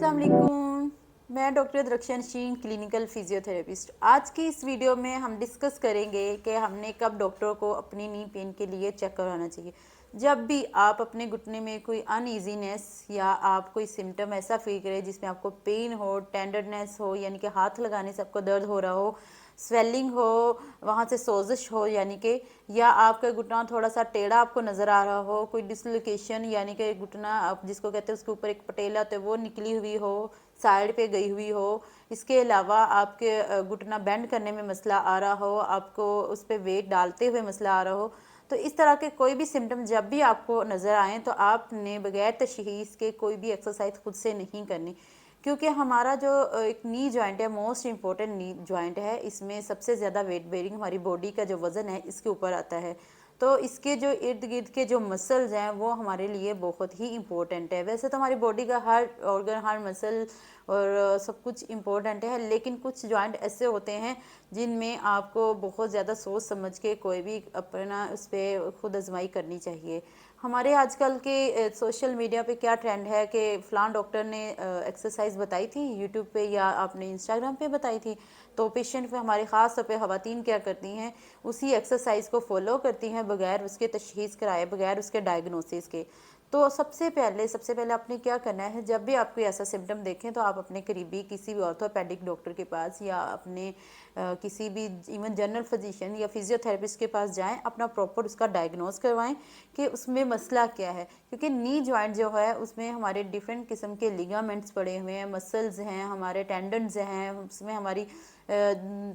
अस्सलाम वालेकुम। मैं डॉक्टर द्रक्षा नशीन, क्लिनिकल फिजियोथेरेपिस्ट। आज की इस वीडियो में हम डिस्कस करेंगे कि हमने कब डॉक्टर को अपनी नी पेन के लिए चेक करवाना चाहिए। जब भी आप अपने घुटने में कोई अनईजीनेस या आप कोई सिम्टम ऐसा फील करें जिसमें आपको पेन हो, टेंडरनेस हो यानी कि हाथ लगाने से आपको दर्द हो रहा हो, स्वेलिंग हो, वहाँ से सोजिश हो यानी कि, या आपका घुटना थोड़ा सा टेढ़ा आपको नज़र आ रहा हो, कोई डिसलोकेशन यानी कि घुटना आप जिसको कहते हैं उसके ऊपर एक पटेला होता है वो निकली हुई हो, साइड पे गई हुई हो, इसके अलावा आपके घुटना बेंड करने में मसला आ रहा हो, आपको उस पर वेट डालते हुए मसला आ रहा हो, तो इस तरह के कोई भी सिम्टम जब भी आपको नज़र आएँ तो आपने बगैर तशख़ीस के कोई भी एक्सरसाइज खुद से नहीं करनी। क्योंकि हमारा जो एक नी जॉइंट है, मोस्ट इम्पॉर्टेंट नी जॉइंट है, इसमें सबसे ज़्यादा वेट बेरिंग हमारी बॉडी का जो वज़न है इसके ऊपर आता है। तो इसके जो इर्द गिर्द के जो मसल्स हैं वो हमारे लिए बहुत ही इम्पोर्टेंट है। वैसे तो हमारी बॉडी का हर ऑर्गन, हर मसल और सब कुछ इम्पोर्टेंट है, लेकिन कुछ जॉइंट ऐसे होते हैं जिनमें आपको बहुत ज़्यादा सोच समझ के कोई भी अपना उस पर खुद आजमाई करनी चाहिए। हमारे आजकल के सोशल मीडिया पे क्या ट्रेंड है कि फ़लाँ डॉक्टर ने एक्सरसाइज बताई थी यूट्यूब पे या आपने इंस्टाग्राम पे बताई थी, तो पेशेंट पे हमारे ख़ास तौर पे ख़वातीन क्या करती हैं, उसी एक्सरसाइज को फॉलो करती हैं बगैर उसके तशख़ीस कराए, बगैर उसके डायग्नोसिस के। तो सबसे पहले आपने क्या करना है, जब भी आप कोई ऐसा सिम्टम देखें तो आप अपने करीबी किसी भी ऑर्थोपेडिक डॉक्टर के पास या अपने किसी भी इवन जनरल फिजिशियन या फिजियोथेरेपिस्ट के पास जाएं, अपना प्रॉपर उसका डायग्नोस करवाएं कि उसमें मसला क्या है। क्योंकि नी जॉइंट जो है उसमें हमारे डिफरेंट किस्म के लिगामेंट्स पड़े हुए हैं, मसल्स हैं, हमारे टेंडन्स हैं, उसमें हमारी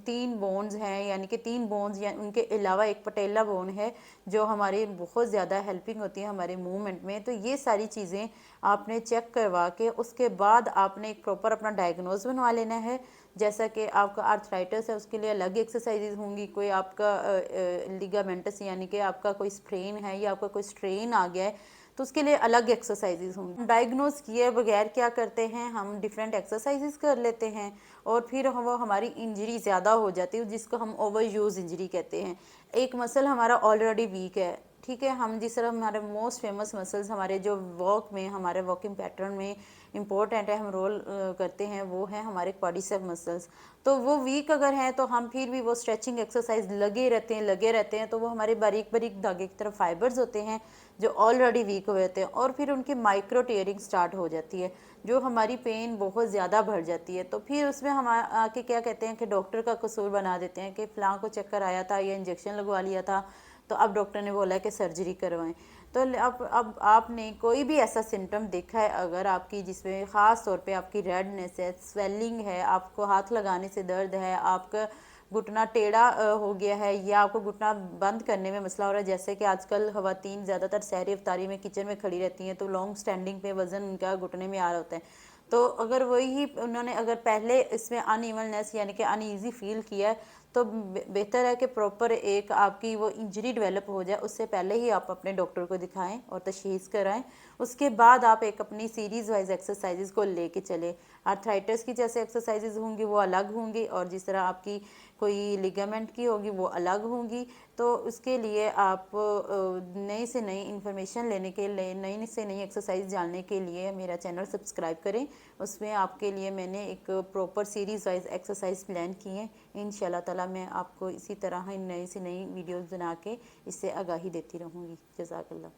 3 बोन्स हैं, यानी कि 3 बोन्स या उनके अलावा एक पटेला बोन है जो हमारी बहुत ज़्यादा हेल्पिंग होती है हमारे मूवमेंट में। तो ये सारी चीज़ें आपने चेक करवा के उसके बाद आपने एक प्रॉपर अपना डायग्नोज बनवा लेना है। जैसा कि आपका आर्थराइटिस है उसके लिए अलग एक्सरसाइजेज होंगी, कोई आपका लिगामेंटस यानी कि आपका कोई स्प्रेन है या आपका कोई स्ट्रेन आ गया है तो उसके लिए अलग एक्सरसाइजेज होंगी। डायग्नोज किए बगैर क्या करते हैं, हम डिफरेंट एक्सरसाइजेज कर लेते हैं और फिर वो हमारी इंजरी ज़्यादा हो जाती है जिसको हम ओवर यूज़ इंजरी कहते हैं। एक मसल हमारा ऑलरेडी वीक है, ठीक है, हम जिस तरह हमारे मोस्ट फेमस मसल्स हमारे जो वॉक में, हमारे वॉकिंग पैटर्न में इम्पोर्टेंट है, हम रोल करते हैं, वो है हमारे क्वाड्रिसेप मसल्स। तो वो वीक अगर हैं तो हम फिर भी वो स्ट्रेचिंग एक्सरसाइज लगे रहते हैं तो वो हमारे बारीक बारीक धागे की तरफ फाइबर्स होते हैं जो ऑलरेडी वीक हुए होते हैं और फिर उनकी माइक्रो टीयरिंग स्टार्ट हो जाती है जो हमारी पेन बहुत ज़्यादा बढ़ जाती है। तो फिर उसमें हम आके क्या कहते हैं कि डॉक्टर का कसूर बना देते हैं कि फ़लाँ को चक्कर आया था या इंजेक्शन लगवा लिया था तो अब डॉक्टर ने बोला है कि सर्जरी करवाएं। तो अब आपने कोई भी ऐसा सिम्टम देखा है अगर आपकी जिसमें ख़ास तौर पे आपकी रेडनेस है, स्वेलिंग है, आपको हाथ लगाने से दर्द है, आपका घुटना टेढ़ा हो गया है या आपको घुटना बंद करने में मसला हो रहा है, जैसे कि आजकल ख़वातीन ज़्यादातर सहरी इफ्तारी में किचन में खड़ी रहती हैं तो लॉन्ग स्टैंडिंग पे वज़न उनका घुटने में आ रहा होता है। तो अगर वही उन्होंने अगर पहले इसमें अनइवननेस यानी कि अनईजी फील किया है तो बेहतर है कि प्रॉपर एक आपकी वो इंजरी डेवलप हो जाए उससे पहले ही आप अपने डॉक्टर को दिखाएं और तशख़ीस कराएं। उसके बाद आप एक अपनी सीरीज़ वाइज एक्सरसाइजेज़ को लेके चलें। आर्थराइटिस की जैसे एक्सरसाइजेज होंगी वो अलग होंगी और जिस तरह आपकी कोई लिगामेंट की होगी वो अलग होंगी। तो उसके लिए आप नई से नई इंफॉर्मेशन लेने के लिए, नई से नई एक्सरसाइज जानने के लिए मेरा चैनल सब्सक्राइब करें। उसमें आपके लिए मैंने एक proper series wise exercise plan की है। इंशाल्लाह ताला मैं आपको इसी तरह नई से नई वीडियोज़ बना के इससे आगाही देती रहूँगी। जज़ाकल्लाह।